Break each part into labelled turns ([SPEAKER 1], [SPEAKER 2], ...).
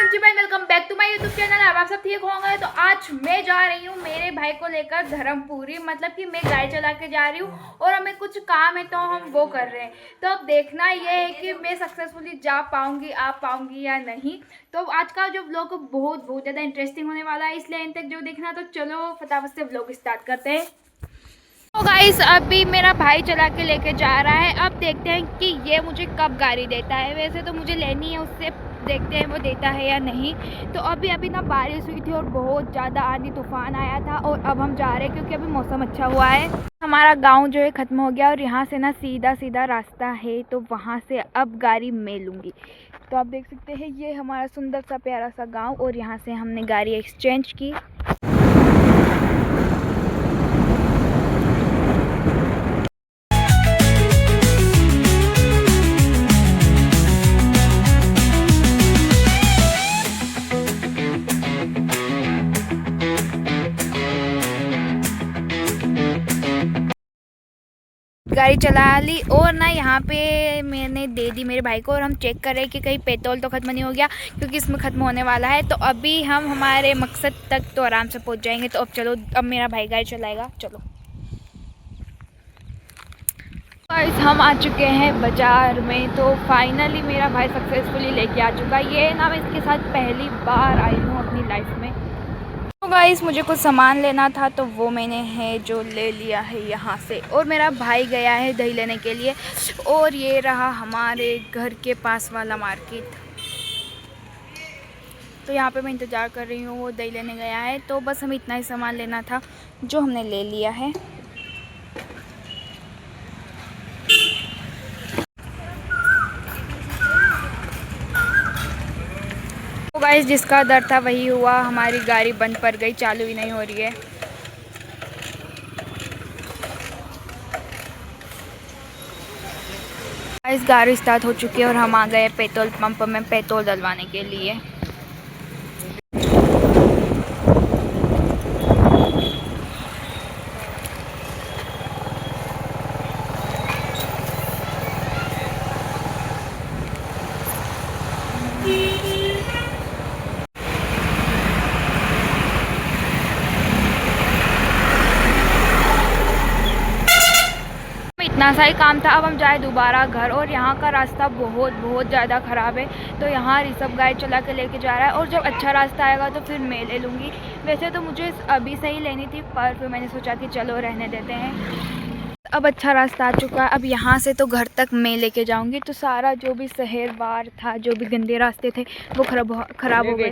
[SPEAKER 1] जी भाई, welcome back to my YouTube channel. आप सब ठीक होंगे। तो आज मैं जा रही हूँ मेरे भाई को लेकर धर्मपुरी, मतलब कि मैं गाड़ी चला के जा रही हूँ और हमें कुछ काम है तो हम वो कर रहे हैं। तो अब देखना ये है कि मैं सक्सेसफुली जा पाऊँगी, आ पाऊँगी या नहीं। तो आज का जो व्लॉग बहुत ज़्यादा इंटरेस्टिंग होने वाला है, इसलिए एंड तक जो देखना। तो चलो फटाफट से व्लॉग स्टार्ट करते हैं। तो गाइस, अभी मेरा भाई चला के लेके जा रहा है। अब देखते हैं कि ये मुझे कब गाड़ी देता है। वैसे तो मुझे लेनी है उससे, देखते हैं वो देता है या नहीं। तो अभी ना बारिश हुई थी और बहुत ज़्यादा आंधी तूफान आया था और अब हम जा रहे हैं क्योंकि अभी मौसम अच्छा हुआ है। हमारा गांव जो है ख़त्म हो गया और यहाँ से ना सीधा सीधा रास्ता है, तो वहाँ से अब गाड़ी मैं लूँगी। तो आप देख सकते हैं ये हमारा सुंदर सा प्यारा सा गाँव और यहाँ से हमने गाड़ी एक्सचेंज की। गाड़ी चला ली और ना यहाँ पे मैंने दे दी मेरे भाई को और हम चेक कर रहे हैं कि कहीं पेट्रोल तो ख़त्म नहीं हो गया, क्योंकि इसमें ख़त्म होने वाला है। तो अभी हम हमारे मकसद तक तो आराम से पहुँच जाएंगे। तो अब चलो, अब मेरा भाई गाड़ी चलाएगा। चलो गाइस, हम आ चुके हैं बाज़ार में। तो फाइनली मेरा भाई सक्सेसफुली लेके आ चुका है। ये ना मैं इसके साथ पहली बार आई हूँ अपनी लाइफ में। तो गाइस, मुझे कुछ सामान लेना था तो वो मैंने है जो ले लिया है यहाँ से। और मेरा भाई गया है दही लेने के लिए। और ये रहा हमारे घर के पास वाला मार्केट। तो यहाँ पे मैं इंतज़ार कर रही हूँ, वो दही लेने गया है। तो बस हमें इतना ही सामान लेना था जो हमने ले लिया है। तो गाइस, जिसका डर था वही हुआ। हमारी गाड़ी बंद पड़ गई, चालू ही नहीं हो रही है। गाइस, गाड़ी स्टार्ट हो चुकी है और हम आ गए पेट्रोल पंप में पेट्रोल डलवाने के लिए। इतना सा ही काम था। अब हम जाए दोबारा घर और यहाँ का रास्ता बहुत ज़्यादा ख़राब है। तो यहाँ ऋषभ गाड़ी चला के लेके जा रहा है और जब अच्छा रास्ता आएगा तो फिर मैं ले लूँगी। वैसे तो मुझे अभी से ही लेनी थी, पर फिर मैंने सोचा कि चलो रहने देते हैं। अब अच्छा रास्ता आ चुका है। अब यहाँ से तो घर तक मैं लेके जाऊँगी। तो सारा जो भी शहर बार था, जो भी गंदे रास्ते थे, वो ख़राब हो गए।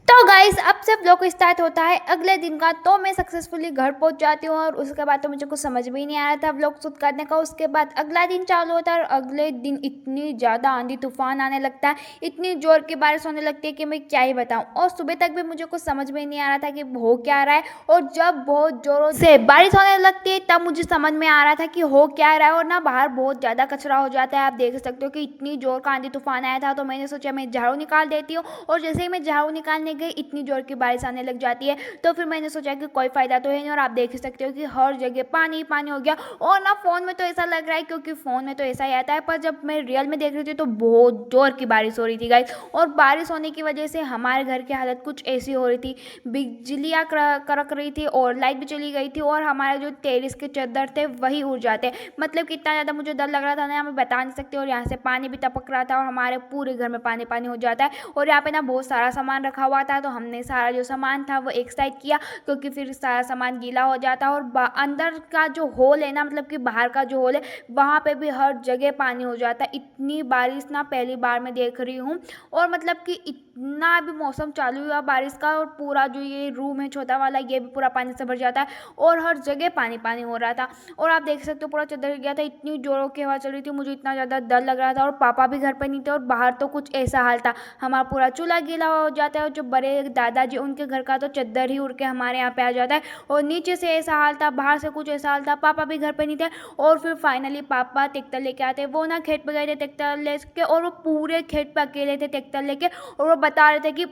[SPEAKER 1] तो गाइस, अब से ब्लॉग स्टार्ट होता है अगले दिन का। तो मैं सक्सेसफुली घर पहुंच जाती हूँ और उसके बाद तो मुझे कुछ समझ भी नहीं आ रहा था ब्लॉग शूट करने का। उसके बाद अगला दिन चालू होता है और अगले दिन इतनी ज़्यादा आंधी तूफान आने लगता है, इतनी ज़ोर की बारिश होने लगती है कि मैं क्या ही बताऊँ। और सुबह तक भी मुझे कुछ समझ में नहीं आ रहा था कि हो क्या रहा है। और जब बहुत ज़ोरों से बारिश होने लगती है तब मुझे समझ में आ रहा था कि हो क्या रहा है। और ना बाहर बहुत ज़्यादा कचरा हो जाता है। आप देख सकते हो कि इतनी ज़ोर का आंधी तूफान आया था। तो मैंने सोचा मैं झाड़ू निकाल देती हूँ, और जैसे ही मैं झाड़ू निकालने गई इतनी जोर की बारिश आने लग जाती है। तो फिर मैंने सोचा कि कोई फ़ायदा तो है नहीं। और आप देख सकते हो कि हर जगह पानी पानी हो गया। और ना फ़ोन में तो ऐसा लग रहा है, क्योंकि फ़ोन में तो ऐसा ही आता है, पर जब मैं रियल में देख रही थी तो बहुत जोर की बारिश हो रही थी गाइस। और बारिश होने की वजह से हमारे घर की हालत कुछ ऐसी हो रही थी, बिजलियाँ कड़क रही थी और लाइट भी चली गई थी। और हमारे जो टेरिस के चादर थे वही उड़ जाते, मतलब कितना ज़्यादा मुझे डर लग रहा था ना, मैं बता नहीं सकती। और यहाँ से पानी भी टपक रहा था और हमारे पूरे घर में पानी पानी हो जाता है। और यहाँ पे ना बहुत सारा सामान रखा हुआ था, तो हमने सारा जो सामान था वो एक साइड किया, क्योंकि फिर सारा सामान गीला हो जाता है। और अंदर का जो होल है ना, मतलब कि बाहर का जो होल है, वहाँ पे भी हर जगह पानी हो जाता है। इतनी बारिश ना पहली बार मैं देख रही हूँ। और मतलब कि इतना भी मौसम चालू हुआ बारिश का, और पूरा जो ये रूम है छोटा वाला, ये भी पूरा पानी से भर जाता है और हर जगह पानी पानी हो रहा था। और आप देख सकते हो पूरा चादर गिर गया था, इतनी जोरों की हवा चल रही थी, मुझे इतना ज़्यादा डर लग रहा था। और पापा भी घर पर नहीं थे और बाहर तो कुछ ऐसा हाल था, हमारा पूरा चूल्हा गीला हो जाता है। और जो बड़े दादा दादाजी उनके घर का तो चद्दर ही उड़ के हमारे यहाँ पे आ जाता है। और नीचे से ऐसा हाल था, बाहर से कुछ ऐसा हाल था, पापा भी घर पे नहीं थे। और फिर फाइनली पापा ट्रैक्टर लेके आते, वो ना खेत पे गए थे ट्रैक्टर लेके, और वो पूरे खेत पे अकेले थे ट्रैक्टर लेके। और वो बता रहे थे कि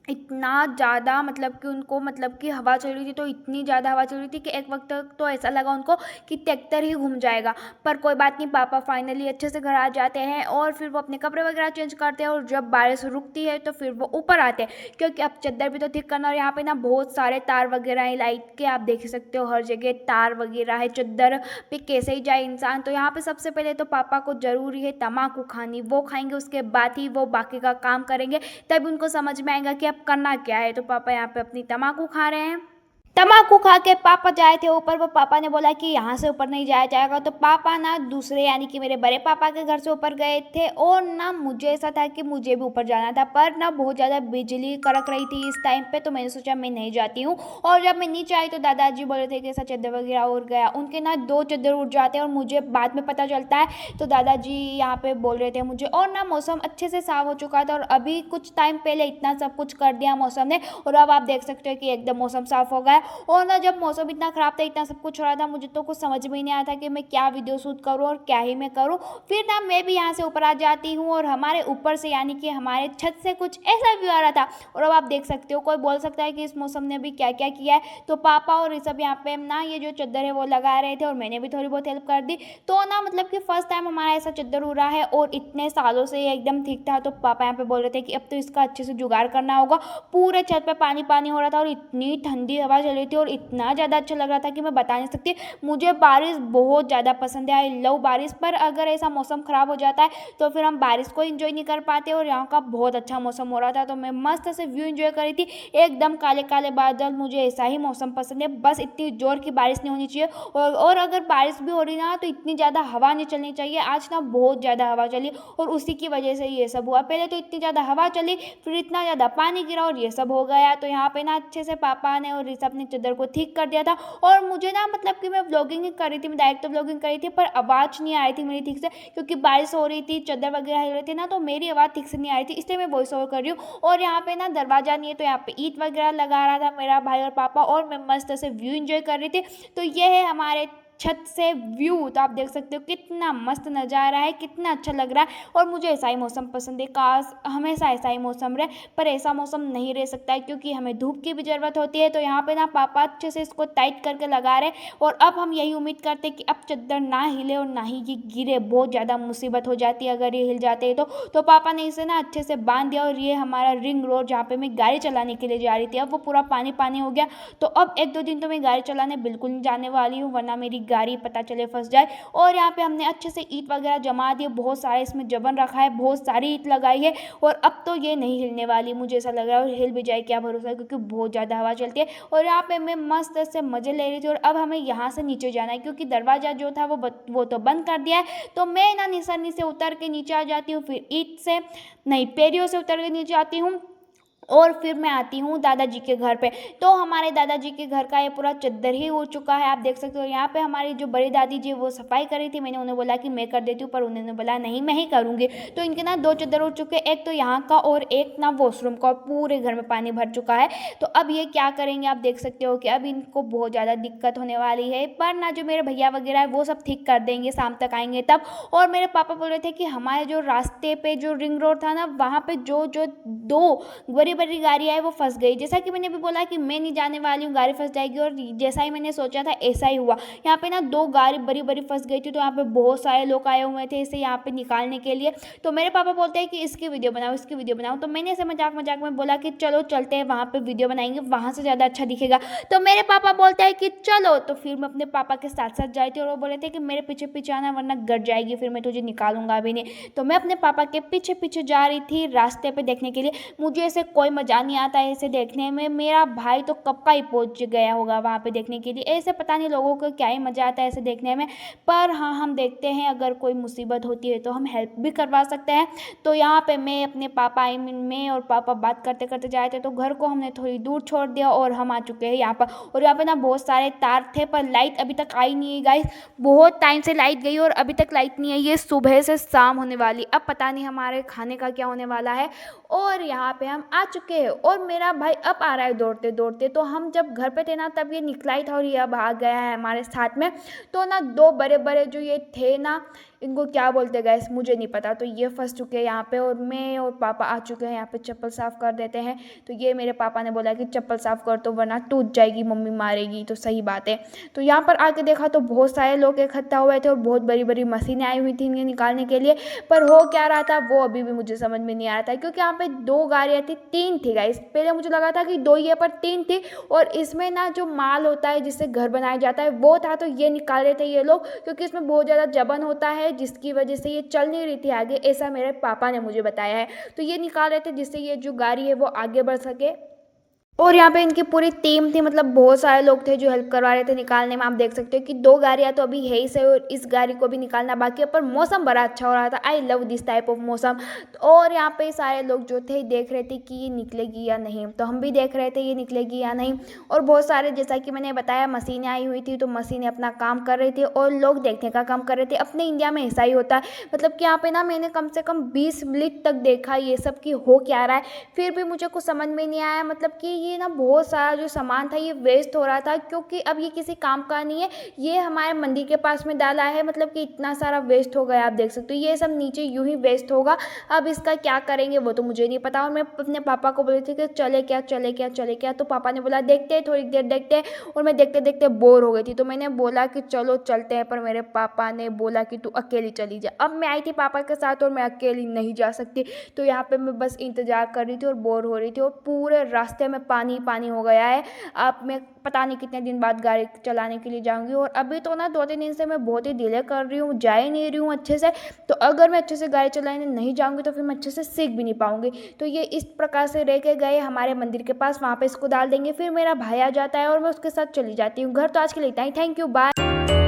[SPEAKER 1] इतना ज़्यादा मतलब कि उनको मतलब कि हवा चल रही थी, तो इतनी ज़्यादा हवा चल रही थी कि एक वक्त तक तो ऐसा लगा उनको कि ट्रैक्टर ही घूम जाएगा। पर कोई बात नहीं, पापा फाइनली अच्छे से घर आ जाते हैं और फिर वो अपने कपड़े वगैरह चेंज करते हैं। और जब बारिश रुकती है तो फिर वो ऊपर आते हैं, क्योंकि अब चद्दर भी तो ठीक करना। और यहाँ पे ना बहुत सारे तार वगैरह हैं लाइट के, आप देख सकते हो हर जगह तार वगैरह है। चद्दर पे कैसे ही जाए इंसान। तो यहाँ पे सबसे पहले तो पापा को ज़रूरी है तम्बाकू खानी, वो खाएंगे, उसके बाद ही वो बाकी का काम करेंगे। तब उनको समझ में आएगा कि अब करना क्या है। तो पापा यहाँ पे अपनी तम्बाकू खा रहे हैं। तम्बाकू खा के पापा जाए थे ऊपर, वो पापा ने बोला कि यहाँ से ऊपर नहीं जाया जाएगा। तो पापा ना दूसरे यानी कि मेरे बड़े पापा के घर से ऊपर गए थे। और ना मुझे ऐसा था कि मुझे भी ऊपर जाना था, पर ना बहुत ज़्यादा बिजली कड़क रही थी इस टाइम पे। तो मैंने सोचा मैं नहीं जाती हूँ। और जब मैं नीचे आई तो दादाजी बोल रहे थे कि ऐसा चद्दर वगैरह उड़ गया। उनके ना 2 चद्दर उड़ जाते हैं और मुझे बाद में पता चलता है। तो दादाजी यहाँ पे बोल रहे थे मुझे। और ना मौसम अच्छे से साफ हो चुका था, और अभी कुछ टाइम पहले इतना सब कुछ कर दिया मौसम ने। और अब आप देख सकते हो कि एकदम मौसम साफ हो गया। और ना जब मौसम इतना ख़राब था, इतना सब कुछ हो रहा था, मुझे तो कुछ समझ में ही नहीं आया था कि मैं क्या वीडियो शूट करूँ और क्या ही मैं करूँ। फिर ना मैं भी यहाँ से ऊपर आ जाती हूँ, और हमारे ऊपर से यानी कि हमारे छत से कुछ ऐसा व्यू आ रहा था। और अब आप देख सकते हो, कोई बोल सकता है कि इस मौसम ने भी क्या क्या किया है। तो पापा और ये सब यहाँ पे ना ये जो चद्दर है वो लगा रहे थे, और मैंने भी थोड़ी बहुत हेल्प कर दी। तो ना मतलब कि फर्स्ट टाइम हमारा ऐसा चद्दर उड़ा है, और इतने सालों से ये एकदम ठीक था। तो पापा यहाँ पे बोल रहे थे कि अब तो इसका अच्छे से जुगाड़ करना होगा। पूरे छत पे पानी पानी हो रहा था, और इतनी ठंडी हवा चल रही थी, और इतना ज़्यादा अच्छा लग रहा था कि मैं बता नहीं सकती। मुझे बारिश बहुत ज़्यादा पसंद है, आई लव बारिश। पर अगर ऐसा मौसम ख़राब हो जाता है तो फिर हम बारिश को एंजॉय नहीं कर पाते। और यहाँ का बहुत अच्छा मौसम हो रहा था, तो मैं मस्त से व्यू एंजॉय करी थी। एकदम काले काले बादल, मुझे ऐसा ही मौसम पसंद है। बस इतनी जोर की बारिश नहीं होनी चाहिए, और अगर बारिश भी हो रही ना तो इतनी ज़्यादा हवा नहीं चलनी चाहिए। आज ना बहुत ज़्यादा हवा चली, और उसी की वजह से ये सब हुआ। पहले तो इतनी ज़्यादा हवा चली, फिर इतना ज़्यादा पानी गिरा, और ये सब हो गया। तो यहाँ पे ना अच्छे से पापा ने और ऋषभ ने चद्दर को ठीक कर दिया था। और मुझे ना मतलब कि मैं व्लॉगिंग ही कर रही थी, मैं डायरेक्ट तो व्लॉगिंग कर रही थी, पर आवाज़ नहीं आ रही थी मेरी ठीक से, क्योंकि बारिश हो रही थी, चद्दर वगैरह हिल रहे थे ना, तो मेरी आवाज़ ठीक से नहीं आ रही थी, इसलिए मैं वॉइस ओवर कर रही हूँ। और यहाँ पे ना दरवाज़ा नहीं है, तो यहाँ पे ईंट वगैरह लगा रहा था मेरा भाई और पापा, और मैं मस्त से व्यू एंजॉय कर रही थी। तो ये है हमारे छत से व्यू। तो आप देख सकते हो कितना मस्त नज़ारा है, कितना अच्छा लग रहा है। और मुझे ऐसा ही मौसम पसंद है, काश हमेशा ऐसा ही मौसम रहे। पर ऐसा मौसम नहीं रह सकता है, क्योंकि हमें धूप की भी ज़रूरत होती है। तो यहाँ पे ना पापा अच्छे से इसको टाइट करके लगा रहे हैं। और अब हम यही उम्मीद करते हैं कि अब चद्दर ना हिले और ना ही ये गिरे, बहुत ज़्यादा मुसीबत हो जाती है अगर ये हिल जाते हैं तो पापा ने इसे ना अच्छे से बांध दिया। और ये हमारा रिंग रोड जहाँ पे मैं गाड़ी चलाने के लिए जा रही थी, अब वो पूरा पानी पानी हो गया। तो अब 1-2 दिन तो मैं गाड़ी चलाने बिल्कुल नहीं जाने वाली हूँ, वरना मेरी गाड़ी पता चले फंस जाए। और यहाँ पे हमने अच्छे से ईंट वगैरह जमा दिए, बहुत सारे इसमें जबन रखा है, बहुत सारी ईंट लगाई है। और अब तो ये नहीं हिलने वाली, मुझे ऐसा लग रहा है। और हिल भी जाए क्या भरोसा है, क्योंकि बहुत ज़्यादा हवा चलती है। और यहाँ पे मैं मस्त से मज़े ले रही थी। और अब हमें यहाँ से नीचे जाना है, क्योंकि दरवाज़ा जो था वो तो बंद कर दिया है। तो मैं ना निशानी से उतर के नीचे आ जाती हूँ, फिर ईंट से नहीं पेड़ियों से उतर के नीचे आती हूँ, और फिर मैं आती हूँ दादाजी के घर पे। तो हमारे दादाजी के घर का ये पूरा चद्दर ही उड़ चुका है, आप देख सकते हो। यहाँ पे हमारी जो बड़ी दादी जी वो सफाई कर रही थी, मैंने उन्हें बोला कि मैं कर देती हूँ, पर उन्होंने बोला नहीं मैं ही करूँगी। तो इनके ना 2 चद्दर उड़ चुके, एक तो यहाँ का और एक ना वॉशरूम का, और पूरे घर में पानी भर चुका है। तो अब ये क्या करेंगे, आप देख सकते हो कि अब इनको बहुत ज़्यादा दिक्कत होने वाली है। पर ना जो मेरे भैया वगैरह है वो सब ठीक कर देंगे, शाम तक आएंगे तब। और मेरे पापा बोल रहे थे कि हमारे जो रास्ते पे जो रिंग रोड था ना, वहाँ पे जो 2 बड़ी बड़ी गाड़ियाँ है वो फंस गई। जैसा कि मैंने भी बोला कि मैं नहीं जाने वाली हूँ, गाड़ी फंस जाएगी, और जैसा ही मैंने सोचा था ऐसा ही हुआ। यहाँ पे ना 2 गाड़ी बड़ी बड़ी फंस गई थी। तो यहाँ पे बहुत सारे लोग आए हुए थे इसे यहाँ पे निकालने के लिए। तो मेरे पापा बोलते हैं कि इसकी वीडियो बनाओ, इसकी वीडियो बनाओ। तो मैंने ऐसे मजाक मजाक में बोला कि चलो चलते हैं वहाँ पे वीडियो बनाएंगे, वहाँ से ज़्यादा अच्छा दिखेगा। तो मेरे पापा बोलते हैं कि चलो। तो फिर मैं अपने पापा के साथ साथ जाई थी, और वो बोले थे कि मेरे पीछे पीछे आना, वरना गड़ जाएगी, फिर मैं तुझे निकालूंगा अभी नहीं। तो मैं अपने पापा के पीछे पीछे जा रही थी रास्ते पे देखने के लिए। मुझे ऐसे कोई मजा नहीं आता है ऐसे देखने में, मेरा भाई तो कब का ही पहुंच गया होगा वहाँ पे देखने के लिए। ऐसे पता नहीं लोगों को क्या ही मज़ा आता है ऐसे देखने में। पर हाँ, हम देखते हैं, अगर कोई मुसीबत होती है तो हम हेल्प भी करवा सकते हैं। तो यहाँ पे मैं अपने पापा मैं और पापा बात करते करते जाए थे, तो घर को हमने थोड़ी दूर छोड़ दिया, और हम आ चुके हैं यहाँ पर। और यहाँ पे ना बहुत सारे तार थे, पर लाइट अभी तक आई नहीं है गाइस। बहुत टाइम से लाइट गई और अभी तक लाइट नहीं आई। ये सुबह से शाम होने वाली, अब पता नहीं हमारे खाने का क्या होने वाला है। और यहाँ पे हम आ चुके हैं और मेरा भाई अब आ रहा है दौड़ते दौड़ते। तो हम जब घर पे थे ना तब ये निकला ही था और ये अब आ गया है हमारे साथ में। तो ना दो बड़े बड़े जो ये थे ना, इनको क्या बोलते गाइस मुझे नहीं पता। तो ये फंस चुके हैं यहाँ पे और मैं और पापा आ चुके हैं यहाँ पे चप्पल साफ़ कर देते हैं। तो ये मेरे पापा ने बोला कि चप्पल साफ़ कर तो वरना टूट जाएगी, मम्मी मारेगी। तो सही बात है। तो यहाँ पर आके देखा तो बहुत सारे लोग इकट्ठा हुए थे और बहुत बड़ी बड़ी मशीनें आई हुई थी इन्हें निकालने के लिए। पर हो क्या रहा था वो अभी भी मुझे समझ में नहीं आ रहा था, क्योंकि यहाँ पे दो गाड़ियाँ थी, तीन थी गाइस। पहले मुझे लगा था कि दो ही है पर तीन थी। और इसमें ना जो माल होता है जिससे घर बनाया जाता है वो था। तो ये निकाल रहे थे ये लोग, क्योंकि इसमें बहुत ज़्यादा जबन होता है जिसकी वजह से ये चल नहीं रही थी आगे, ऐसा मेरे पापा ने मुझे बताया है। तो ये निकाल रहे थे जिससे ये जो गाड़ी है वो आगे बढ़ सके। और यहाँ पे इनकी पूरी टीम थी, मतलब बहुत सारे लोग थे जो हेल्प करवा रहे थे निकालने में। आप देख सकते हो कि दो गाड़ियाँ तो अभी है ही सही और इस गाड़ी को भी निकालना बाकी है। पर मौसम बड़ा अच्छा हो रहा था। I love this type of मौसम। और यहाँ पे सारे लोग जो थे देख रहे थे कि ये निकलेगी या नहीं। तो हम भी देख रहे थे ये निकलेगी या नहीं। और बहुत सारे जैसा कि मैंने बताया मशीनें आई हुई थी, तो मशीनें अपना काम कर रही थी और लोग देखने का काम कर रहे थे। अपने इंडिया में ऐसा ही होता है, मतलब कि यहाँ पे ना मैंने कम से कम 20 मिनट तक देखा ये सब कि हो क्या रहा है। फिर भी मुझे कुछ समझ में नहीं आया, मतलब कि ये ना बहुत सारा जो सामान था ये वेस्ट हो रहा था, क्योंकि अब ये किसी काम का नहीं है। ये हमारे मंदिर के पास में डाला है, मतलब कि इतना सारा वेस्ट हो गया। आप देख सकते हो ये सब नीचे यूं ही वेस्ट होगा। अब इसका क्या करेंगे वो तो मुझे नहीं पता। और मैं अपने पापा को बोली थी कि चले क्या चले क्या चले क्या। तो पापा ने बोला देखते हैं थोड़ी देर देखते हैं। और मैं देखते देखते बोर हो गई थी, तो मैंने बोला कि चलो चलते हैं। पर मेरे पापा ने बोला कि तू अकेली चली जा। अब मैं आई थी पापा के साथ और मैं अकेली नहीं जा सकती। तो यहाँ पे मैं बस इंतजार कर रही थी और बोर हो रही थी और पूरे रास्ते में पानी पानी हो गया है। अब मैं पता नहीं कितने दिन बाद गाड़ी चलाने के लिए जाऊंगी। और अभी तो ना 2-3 दिन से मैं बहुत ही डिले कर रही हूँ, जा ही नहीं रही हूँ अच्छे से। तो अगर मैं अच्छे से गाड़ी चलाने नहीं जाऊंगी तो फिर मैं अच्छे से सीख भी नहीं पाऊंगी। तो ये इस प्रकार से रह के गए हमारे मंदिर के पास, वहाँ पे इसको डाल देंगे। फिर मेरा भाई आ जाता है और मैं उसके साथ चली जाती हूँ घर। तो आज के लिए इतना ही। Thank you, bye.